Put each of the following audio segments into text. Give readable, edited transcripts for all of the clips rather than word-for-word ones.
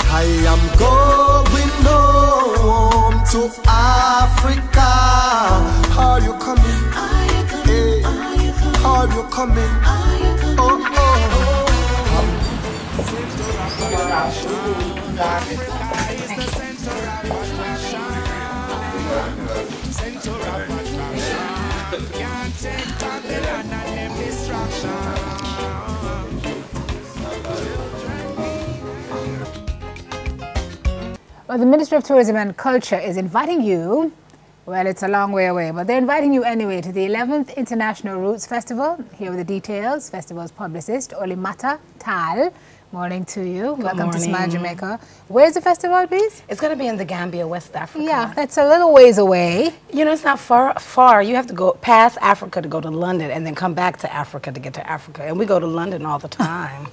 I am going home to Africa. Are you coming? Hey, are you coming? Oh, Well, the Ministry of Tourism and Culture is inviting you, well, it's a long way away, but they're inviting you anyway to the 11th International Roots Festival. Here are the details. Festival's publicist, Olimata Tal. Morning to you. Welcome to Smile Jamaica. Where's the festival, please? It's going to be in the Gambia, West Africa. Yeah, that's a little ways away. You know, it's not far. You have to go past Africa to go to London and then come back to Africa to get to Africa. And we go to London all the time.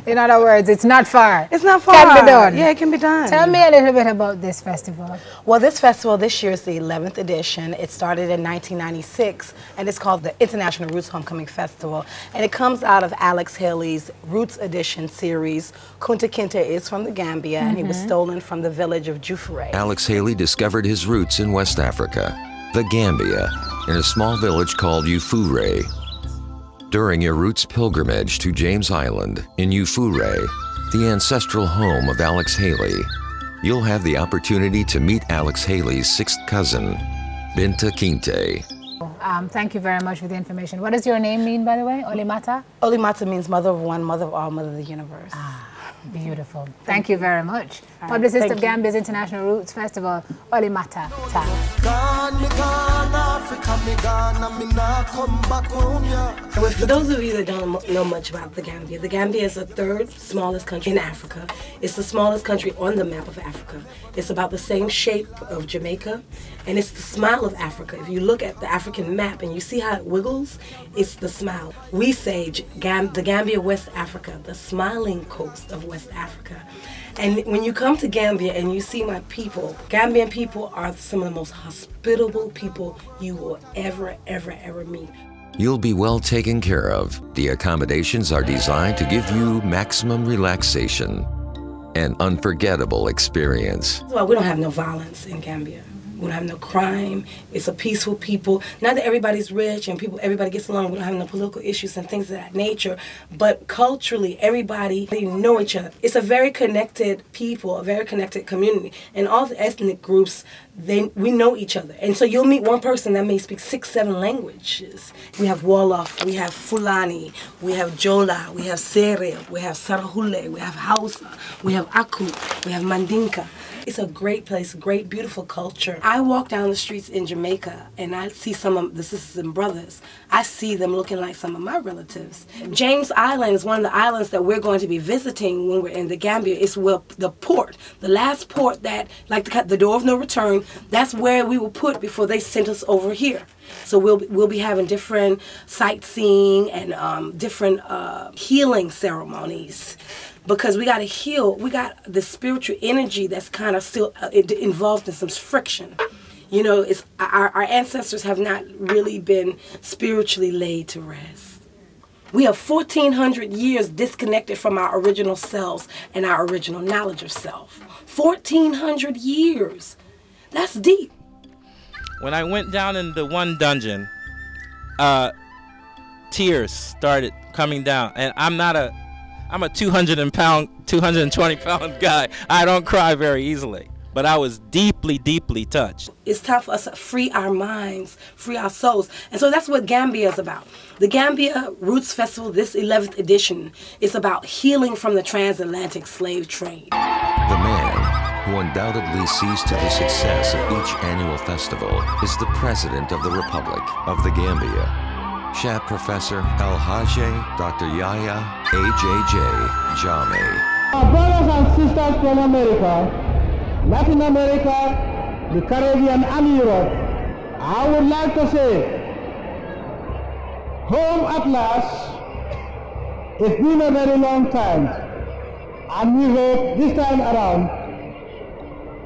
In other words, it's not far. It's not far. Can be done. Yeah, it can be done. Tell me a little bit about this festival. Well, this festival this year is the 11th edition. It started in 1996, and it's called the International Roots Homecoming Festival. And it comes out of Alex Haley's Roots Edition series. Kunta Kinte is from the Gambia, and he was stolen from the village of Jufure. Alex Haley discovered his roots in West Africa, the Gambia, in a small village called Ufure. During your roots pilgrimage to James Island in Ufure, the ancestral home of Alex Haley, you'll have the opportunity to meet Alex Haley's sixth cousin, Binta Kinte. Thank you very much for the information. What does your name mean, by the way? Olimata? Olimata means mother of one, mother of all, mother of the universe. Beautiful. Thank you very much. Publicist of Gambia's International Roots Festival, Olimata Tal. For those of you that don't know much about the Gambia is the third smallest country in Africa. It's the smallest country on the map of Africa. It's about the same shape of Jamaica, and it's the smile of Africa. If you look at the African map and you see how it wiggles, it's the smile. We say the Gambia, West Africa, the smiling coast of West Africa. And when you come to Gambia and you see my people, Gambian people are some of the most hospitable people you will ever meet. You'll be well taken care of. The accommodations are designed to give you maximum relaxation, an unforgettable experience. Well, we don't have no violence in Gambia. We don't have no crime. It's a peaceful people. Not that everybody's rich and everybody gets along. We don't have no political issues and things of that nature. But culturally, everybody, they know each other. It's a very connected people, a very connected community. And all the ethnic groups, we know each other. And so you'll meet one person that may speak 6, 7 languages. We have Wolof, we have Fulani, we have Jola, we have Sere, we have Sarahule, we have Hausa, we have Aku, we have Mandinka. It's a great place, great, beautiful culture. I walk down the streets in Jamaica and I see some of the sisters and brothers. I see them looking like some of my relatives. James Island is one of the islands that we're going to be visiting when we're in the Gambia. It's where the port, the last port that, like the door of no return, that's where we were put before they sent us over here. So we'll be having different sightseeing and different healing ceremonies. Because we got to heal. We got the spiritual energy that's kind of still involved in some friction. You know, it's our ancestors have not really been spiritually laid to rest. We have 1,400 years disconnected from our original selves and our original knowledge of self. 1,400 years. That's deep. When I went down in the one dungeon, tears started coming down, and I'm a 220-pound guy. I don't cry very easily, but I was deeply, deeply touched. It's time for us to free our minds, free our souls. And so that's what Gambia is about. The Gambia Roots Festival, this 11th edition, is about healing from the transatlantic slave trade. The man who undoubtedly sees to the success of each annual festival is the President of the Republic of the Gambia, Shah Professor El-Hajj Dr. Yahya A.J.J. Jammeh. Our brothers and sisters from America, Latin America, the Caribbean and Europe, I would like to say, home at last. It's been a very long time, and we hope this time around,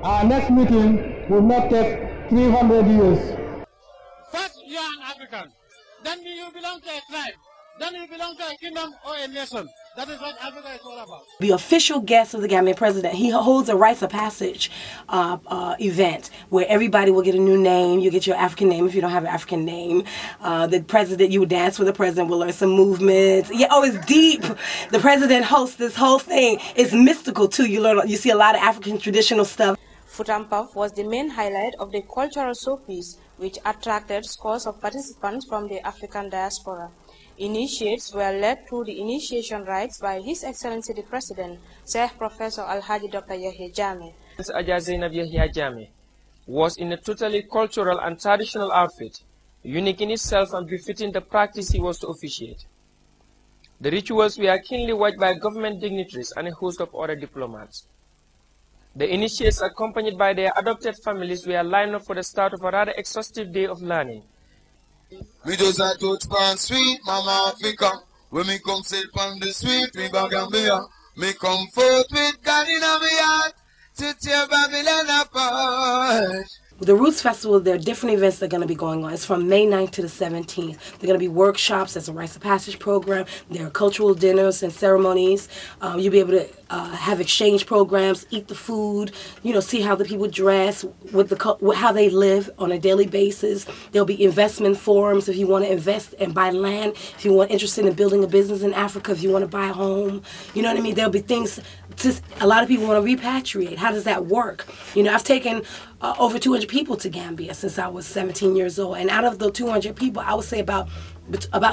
our next meeting will not take 300 years. First, you are an African. Then you belong to a tribe. Then you belong to a kingdom or a nation. That is what Africa is all about. The official guest of the Gambian president, he holds a rites of passage event where everybody will get a new name. You get your African name if you don't have an African name. The president, you would dance with the president, will learn some movements. Yeah, oh, it's deep. The president hosts this whole thing. It's mystical too. You see a lot of African traditional stuff. Futampaf was the main highlight of the cultural showpiece, which attracted scores of participants from the African diaspora. Initiates were led through the initiation rites by His Excellency the President, Sheikh Professor Alhaji Dr. Yahya Jammeh. Ajah Zainab Yahya Jammeh was in a totally cultural and traditional outfit, unique in itself and befitting the practice he was to officiate. The rituals were keenly watched by government dignitaries and a host of other diplomats. The initiates, accompanied by their adopted families, were lined up for the start of a rather exhaustive day of learning. We just a touch pan sweet, Mama Africa. When me come sail pan the sweet river Gambia, me come forth with God in my heart to tear Babylon apart. The Roots Festival, there are different events that are going to be going on. It's from May 9th to the 17th. There are going to be workshops. There's a rites of passage program. There are cultural dinners and ceremonies. You'll be able to have exchange programs, eat the food, see how the people dress, how they live on a daily basis. There'll be investment forums if you want to invest and buy land, if you want interested in building a business in Africa, if you want to buy a home. You know what I mean? There'll be things. A lot of people want to repatriate. How does that work? I've taken over 200 people to Gambia since I was 17 years old. And out of the 200 people, I would say about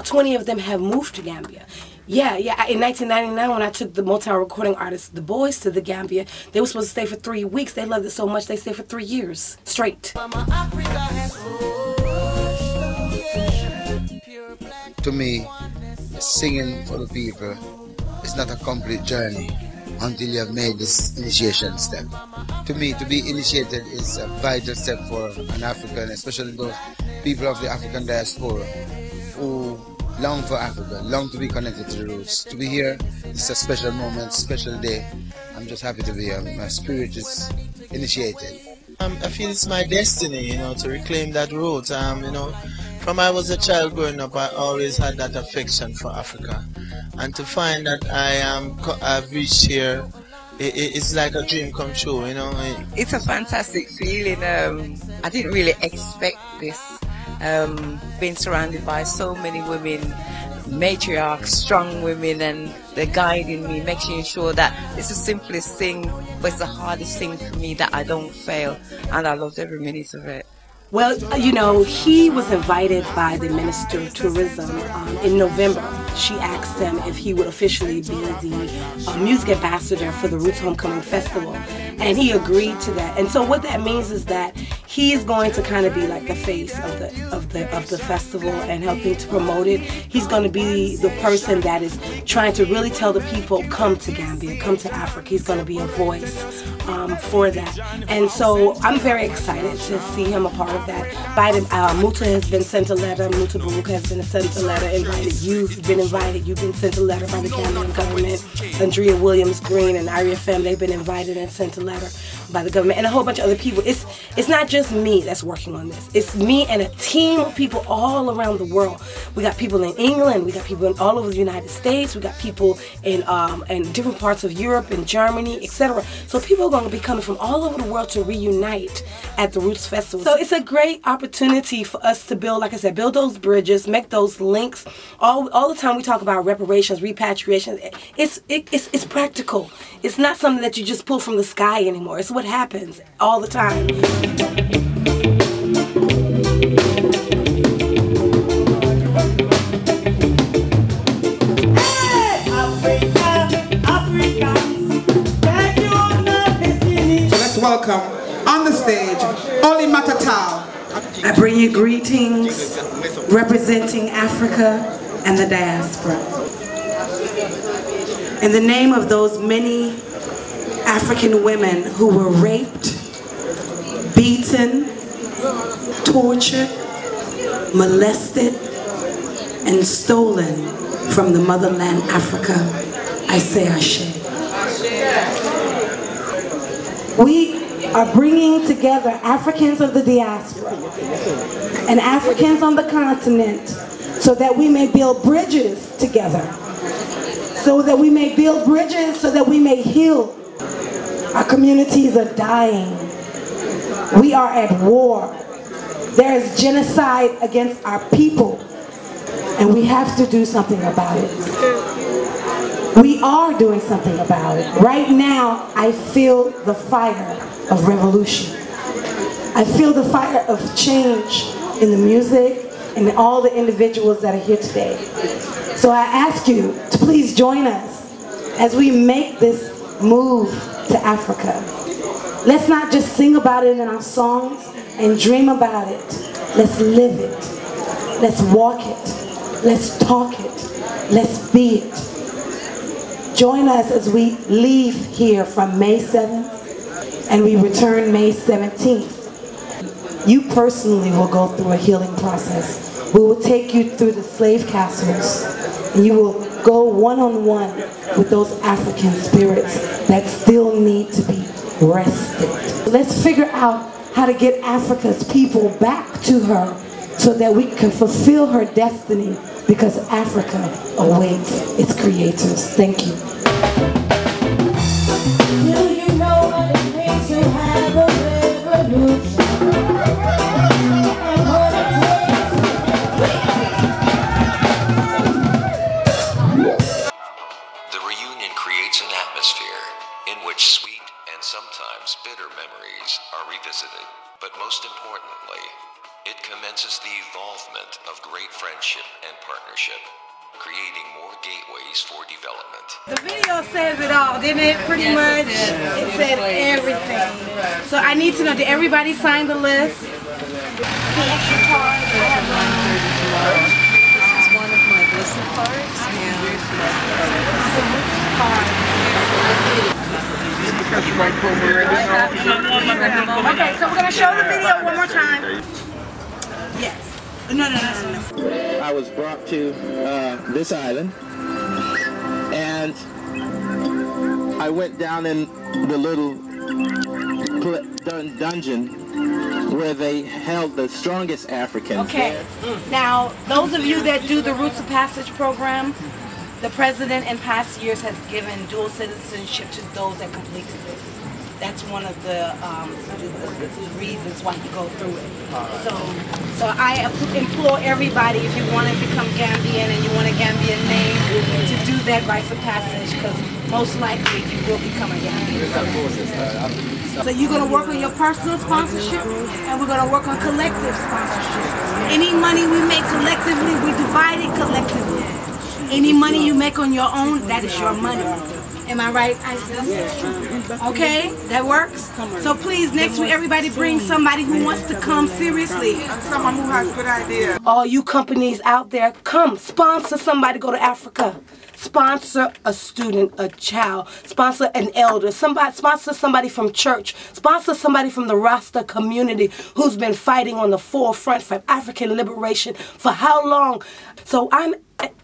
20 of them have moved to Gambia. Yeah. In 1999, when I took the Motown recording artist, The Boys, to the Gambia, they were supposed to stay for 3 weeks. They loved it so much, they stayed for 3 years straight. To me, singing for the people is not a complete journey until you have made this initiation step. To me, to be initiated is a vital step for an African, especially those people of the African diaspora who long for Africa, long to be connected to the roots. To be here, it's a special moment, special day. I'm just happy to be here. My spirit is initiated. I feel it's my destiny, to reclaim that root. From I was a child growing up, I always had that affection for Africa. And to find that I've reached here, it's like a dream come true, It's a fantastic feeling. I didn't really expect this. Being surrounded by so many women, matriarchs, strong women, and they're guiding me, making sure that it's the simplest thing, but it's the hardest thing for me that I don't fail, and I loved every minute of it. Well, he was invited by the Minister of Tourism in November. She asked him if he would officially be the music ambassador for the Roots Homecoming Festival, and he agreed to that. And so what that means is that he's going to kind of be like the face of the festival and helping to promote it. He's going to be the person that is trying to really tell the people, come to Gambia, come to Africa. He's going to be a voice for that. And so I'm very excited to see him a part of that. Biden, Muta has been sent a letter. Muta Baruch has been sent a letter. Invited. You've been invited. You've been sent a letter by the Gambian government. Andrea Williams Green and Iria Fem, they've been invited and sent a letter by the government, and a whole bunch of other people. It's not just me that's working on this. It's me and a team of people all around the world. We got people in England. We got people in all over the United States. We got people in different parts of Europe and Germany, etc. So people are going to be coming from all over the world to reunite at the Roots Festival. So it's a great opportunity for us to build, like I said, build those bridges, make those links. All the time we talk about reparations, repatriation. It's practical. It's not something that you just pull from the sky anymore. It's what happens all the time. So let's welcome on the stage Oli Matatao. I bring you greetings representing Africa and the diaspora. In the name of those many African women who were raped, beaten, tortured, molested, and stolen from the motherland Africa, I say Ashe. We are bringing together Africans of the diaspora and Africans on the continent so that we may build bridges together, so that we may build bridges, so that we may heal. Our communities are dying. We are at war. There is genocide against our people, and we have to do something about it. We are doing something about it. Right now, I feel the fire of revolution. I feel the fire of change in the music and all the individuals that are here today. So I ask you to please join us as we make this move to Africa. Let's not just sing about it in our songs and dream about it. Let's live it. Let's walk it. Let's talk it. Let's be it. Join us as we leave here from May 7th and we return May 17th. You personally will go through a healing process. We will take you through the slave castles, and you will go one-on-one with those African spirits that still need to be rested. Let's figure out how to get Africa's people back to her so that we can fulfill her destiny, because Africa awaits its creators. Thank you. Do you know what it means to have a revolution? Sweet and sometimes bitter memories are revisited, but most importantly, it commences the evolvement of great friendship and partnership, creating more gateways for development. The video says it all, didn't it? Pretty much. It said everything. So I need to know, did everybody sign the list? The extra cards. I have one. This is one of my blessing cards. Okay, so we're going to show the video one more time. Yes. No. I was brought to this island, and I went down in the little dungeon where they held the strongest Africans. Okay. Now, those of you that do the Roots of Passage program, the president in past years has given dual citizenship to those that completed it. That's one of the reasons why you go through it. So I implore everybody, if you want to become Gambian and you want a Gambian name, to do that rites of passage, because most likely you will become a Gambian. So you're going to work on your personal sponsorship, and we're going to work on collective sponsorship. Any money we make collectively, we divide it collectively. Any money you make on your own, that is your money. Am I right, Isis? Okay, that works. So please, next week, everybody bring somebody who wants to come seriously. And someone who has good ideas. All you companies out there, come sponsor somebody, go to Africa. Sponsor a student, a child. Sponsor an elder. Sponsor somebody from church. Sponsor somebody from the Rasta community who's been fighting on the forefront for African liberation for how long? So I'm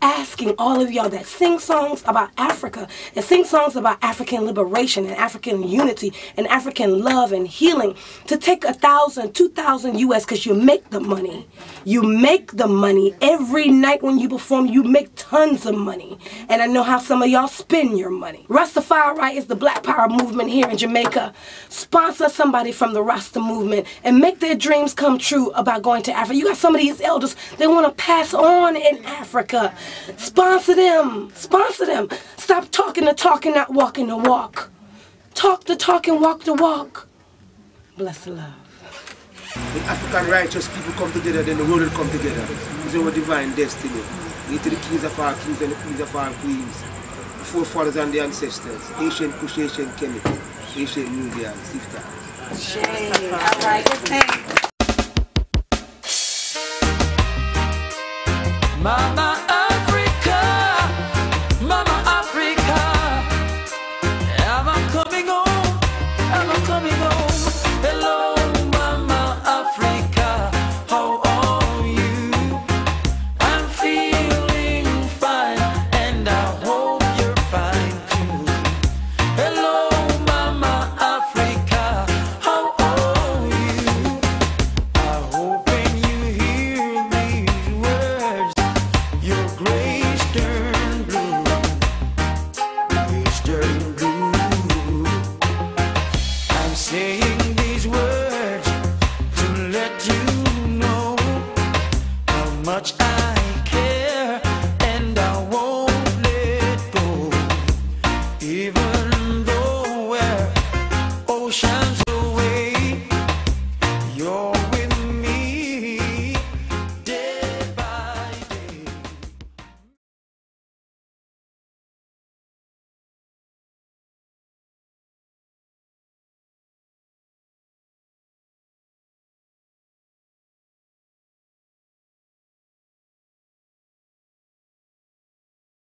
asking all of y'all that sing songs about Africa and sing songs about African liberation and African unity and African love and healing to take 1,000, 2,000 US, because you make the money. You make the money. Every night when you perform, you make tons of money. And I know how some of y'all spend your money. Rastafari is the Black Power movement here in Jamaica. Sponsor somebody from the Rasta movement and make their dreams come true about going to Africa. You got some of these elders they want to pass on in Africa. Sponsor them. Sponsor them. Stop talking the talk and not walking the walk. Talk the talk and walk the walk. Bless the love. When African righteous people come together, then the world will come together. It's our divine destiny. We to the kings of our kings and the queens of our queens. The forefathers and the ancestors. Ancient Kush, ancient Kemet, ancient Nubia, Sifta. All right, thanks. Mama.